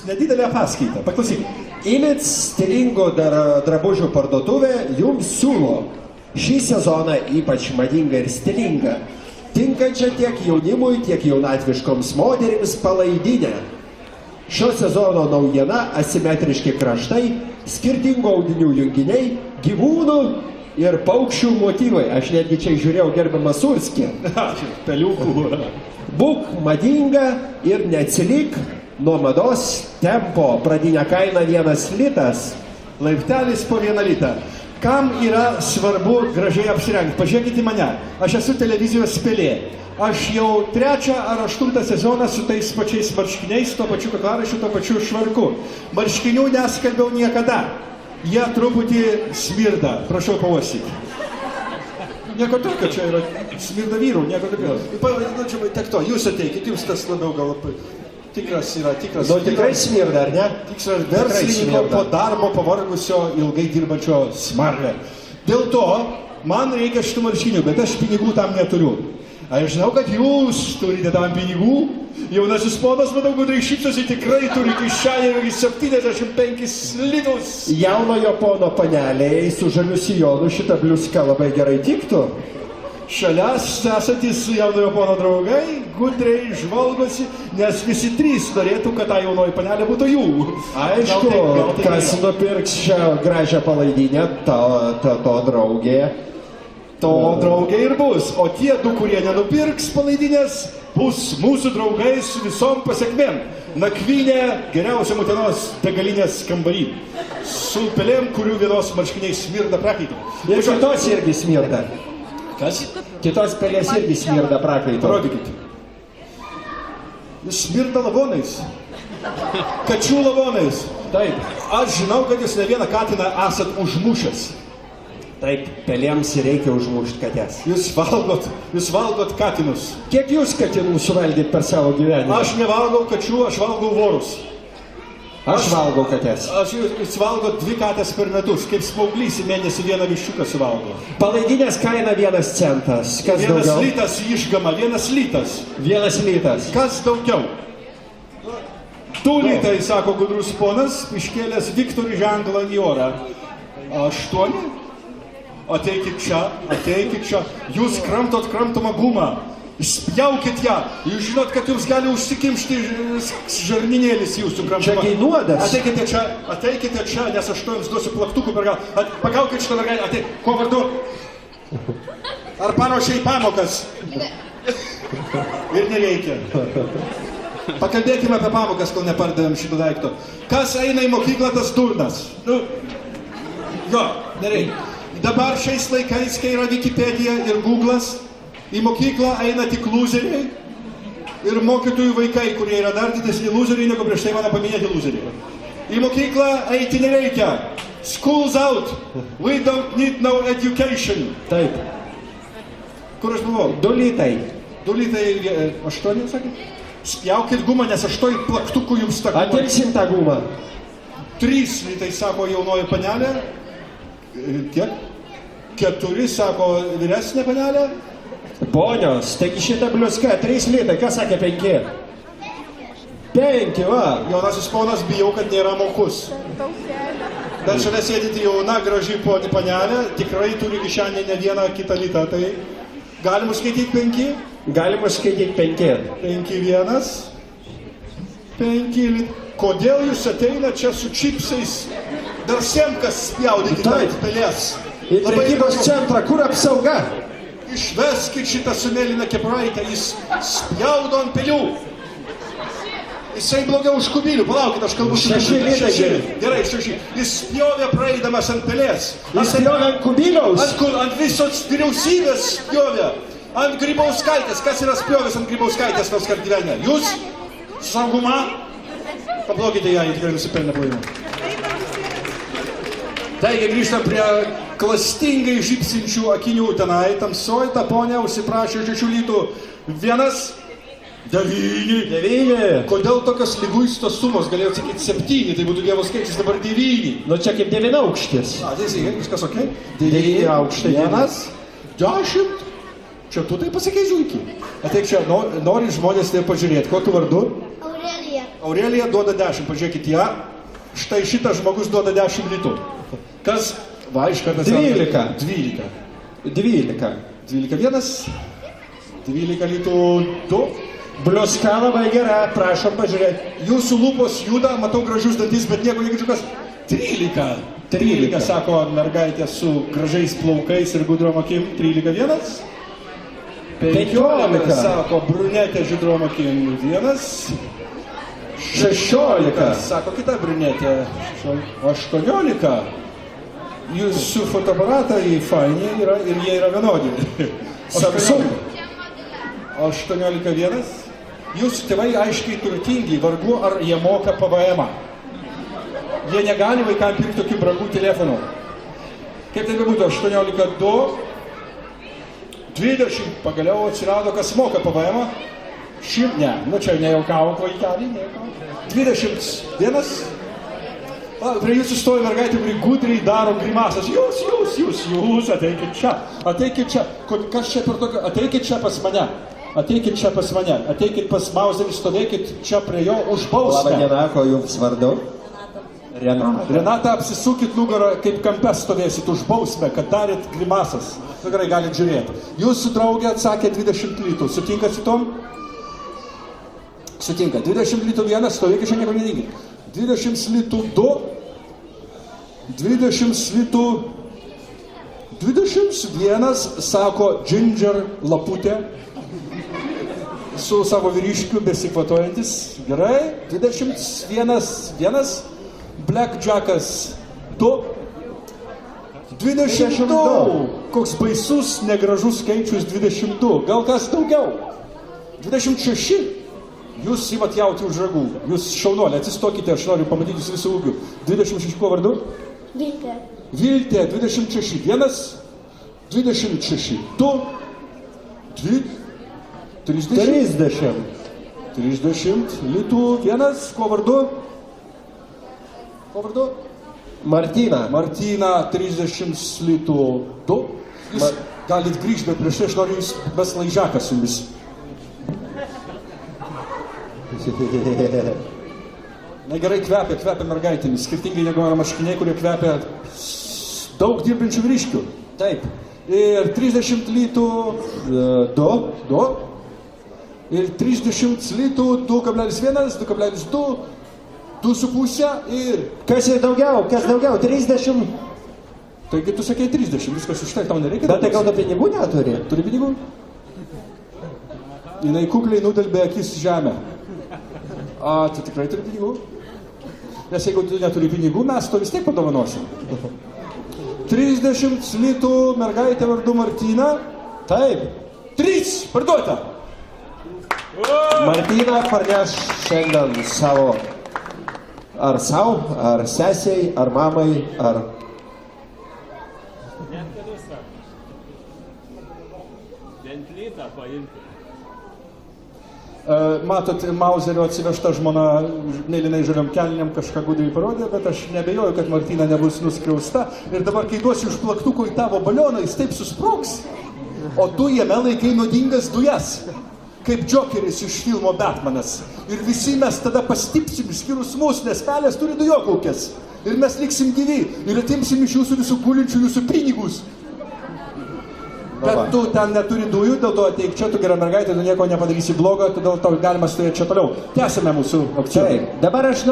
Nedidelę paskaitą. Paklausyk. Imit stilingo drabužių parduotuvė jums siūlo šį sezoną ypač madingą ir stilingą, tinkančią tiek jaunimui, tiek jaunatviškoms moterims palaidinę. Šio sezono naujiena - asimetriški kraštai, skirtingų audinių junginiai, gyvūnų ir paukščių motyvai. Aš netgi čia žiūrėjau gerbiamą Surskį. Peliukų. Būk madinga ir neatsilik nuo mados tempo. Pradinė kaina 1 litas. Laiptelis po 1 litą. Kam yra svarbu gražiai apsirengti? Pažiūrėkite į mane. Aš esu televizijos pelė. Aš jau 3. ar 8. sezoną su tais pačiais marškiniais, tuo pačiu kaklaraiščiu, tuo pačiu švarku. Marškinių neskalbiau niekada. Jie truputį smirda. Prašau pauostyti. Nieko tokio, čia yra smirda vyrų, nieko tokio. Tiek to, jūs ateikit, jums tas labiau gal tikras yra, tikras. Nu, tikrai smirda, ar ne? Tikras verslininko po darbo pavargusio, ilgai dirbančio smarvę. Dėl to man reikia šitų marškinių, bet aš pinigų tam neturiu. Aš žinau, kad jūs turite tam pinigų. Jaunasis ponas, matau, gudrai šypsosi, tikrai turi kišenėje 75 litus. Jaunojo pono paneliai su žaliu sijonu šitą bliuską labai gerai tiktų. Šalia esantis jaunojo pono draugai gudriai žvalgosi, nes visi 3 norėtų, kad ta jaunoji panelė būtų jų. Aišku, kas nupirks šią gražią palaidinę, to draugė. To draugė ir bus. O tie 2, kurie nenupirks palaidinės, bus mūsų draugai su visom pasiekmėm. Nakvynė geriausiam Utenos degalinės kambarį. Su pelėm, kurių vienos marškiniai smirda prakaitą. Ir kitos irgi smirda. Kas? Kitos pelės irgi smirda prakaitą. Parodykit. Jūs smirda lavonais. Kačių lavonais. Taip. Aš žinau, kad jūs ne vieną katiną esat užmušęs. Taip, pelėms reikia užmušti kates. Jūs valgot katinus. Kiek jūs katinų suvaldyt per savo gyvenimą? Aš nevalgau kačių, aš valgau vorus. Aš valgau kates. Jūs valgot 2 kates per metus, kaip smauglys į mėnesį 1 viščiuką suvalgo. Palaidinės kaina 1 centas. Kas 1 daugiau? litas išgama, 1 litas. 1 litas. Kas daugiau? 2 litai, sako gudrus ponas, iškėlęs Viktorį ženklą į orą. 8? Ateikit čia. Jūs kramtot kramtomą gumą. Spjaukit ją. Jūs žinot, kad jums gali užsikimšti žarninėlis jūsų kramtomą. Čia gainuodas. Ateikite čia, nes aš to jums duosiu plaktukų per galą. Pagaukit šitą mergaitę. Kuo vardu? Ar paruošė į pamokas? Ir nereikia. Pakalbėkime apie pamokas, kol nepardavėm šito daikto. Kas eina į mokyklą, tas durnas? Jo, nereikia. Dabar šiais laikais, kai yra Wikipedija ir Google'as, į mokyklą eina tik lūzeriai ir mokytojų vaikai, kurie yra dar didesni lūzeriai, negu prieš tai mano paminėti lūzeriai. Į mokyklą eiti nereikia. School's out. We don't need no education. Taip. Kur aš buvau? 2 litai. 2 litai 8, sakė? Spjaukit gumą, nes aš toj plaktukų jums tą gumą. Atimsim tą gumą. 3 litai, sako jaunoji panelė. Kiek? 4, sako vyresnė panelė. Ponios, taigi šitą bliuską 3 litai, kas sakė 5? 5, va. Jaunasis ponas bijau, kad nėra mokus. Bet šalia sėdinti jauna, graži panelė, tikrai turi kišenėje ne 1 kitą litą. Tai galim užskaityti 5? Galim užskaityti 5. 5, 1. 5 litai. Kodėl jūs ateina čia su čipsais? Dar semkas spjaudyti tarp pelės. Į prekybos centrą, kur apsauga? Išveskit šitą su mėlyna kepuraitę, jis spjaudo ant pelių. Jisai blogiau už kubilių, palaukit, aš kalbu su 6 litai. Gerai, 6. Jis spjovė praeidamas ant pelės. Jis spjovė ant kubiliaus? Ant visos vyriausybės spjovė. Ant Grybauskaitės. Kas yra spjovęs ant Grybauskaitės nors kart gyvenime? Jūs? Saugumą? Pablokite ją, jį tikrai nusipelnė plovimą. Taigi grįžtam prie klastingai žypsinčių akinių tenai. Tamsoj ta ponia užsiprašė 6 litų. 1, 9. Kodėl tokios liguistos sumos? Galėjau sakyti 7, tai būtų Dievo skaičius, dabar 9. Nu čia kaip 9 aukštis. Teisingai, viskas ok? 9 aukštai. 1, 10. Čia tu tai pasakei, Žiūrki. Ateik čia, nori žmonės tai pažiūrėti. Kuo tu vardu? Aurelija. Aurelija duoda 10, pažiūrėkit ją. Štai šitas žmogus duoda 10 litų. Kas? Va, iš karto. 12. 12. 12. 12 vienas. 12 litų 2. Bliuska labai gera, prašom pažiūrėti. Jūsų lūpos juda, matau gražius dantis, bet nieko negirdžiukas. 13. 13, sako mergaitė su gražiais plaukais ir gudrom akim. 13 vienas. 15, sako brunetė žydrom akim. 1. 16, sako kita brunetė. 18. Jūsų fotoaparatai faini yra ir jie yra vienodi. Samsung. 18 vienas. Jūsų tėvai aiškiai turtingi, vargu ar jie moka PVM-ą. Jie negali vaikams pirkti tokių brangų telefonų. Kaip tai bebūtų, 18 2. 20 pagaliau atsirado, kas moka PVM-ą. Ne, nu čia nejaukau vaikelį, nejaukau. 21. Prie jūsų stovi mergaitė, kuri gudriai daro grimasas. Jūs, ateikit čia. Ateikit čia. Kas čia per tokio? Ateikit čia pas mane. Ateikit čia pas mane. Ateikit pas Mauserį, stovėkit čia prie jo už bausmę. Labą dieną, ko jums vardu? Renata. Renata, apsisukit nugarą, kaip kampe stovėsit už bausmę, kad darėt grimasas. Nu gerai, galit žiūrėti. Jūsų draugė atsakė 20 litų. Sutinkat su tom? Sutinka. 20 litų 1, stovėkit čia nieko nedingit. 20 litų 2. 20 litų 21, sako Ginger laputė. Su savo vyriškiu besikvatojantis. Gerai. 21. Blackjackas 2. 22. Koks baisus, negražus skaičius 22. Gal kas daugiau? 26. Jūs imat jauti už ragų. Jūs šaunuolė, atsistokite, aš noriu pamatyti jūsų visų ūgių. 26 ko vardu? Viltė. Viltė, 26. 1. 26. 2. 2. 30. 30 litų 1. Ko vardu? Ko vardu? Martina. Martina, 30 litų 2. Jūs galit grįžti, bet prieš tai aš noriu jūs beslaižiaką su jumis. Negerai kvepia mergaitėmis, skirtingai negu marškiniai, kurie kvepia daug dirbančių vyriškių. Taip. Ir 30 litų 2. Ir 30 litų 2,1, 2,2, 2,5 ir... Kas ir daugiau? Kas daugiau? 30. Taigi tu sakei 30, viskas už tai, tau nereikia. Bet tai gal pinigų neturi? Turi pinigų? Jinai kukliai nudelbė akis į žemę. A, tu tikrai turi pinigų? Nes jeigu tu neturi pinigų, mes to vis tiek padovanosim. 30 litų mergaitė vardu Martina. Taip. 3, parduota. Martina parneš šiandien savo, ar savo, ar sesiai, ar mamai, ar... Bentlytą paimti. Matot, Mauserio atsivežta žmona mėlynai žaliom kelniam kažką gudriai parodė, bet aš nebejoju, kad Martina nebus nuskriausta. Ir dabar, kai duosiu iš plaktuko į tavo balioną, jis taip susprogs, o tu jame laikai nuodingas dujas, kaip Džokeris iš filmo Batmanas. Ir visi mes tada pastipsim, išskyrus mus, nes pelės turi dujokaukės. Ir mes liksim gyvi ir atimsim iš jūsų visų gulinčių jūsų pinigus. Bet tu ten neturi dujų, dėl to ateik čia, tu gera mergaitė, tu nieko nepadarysi blogo, todėl tau galima stovėti čia toliau. Tęsime mūsų akciją. Dabar aš noriu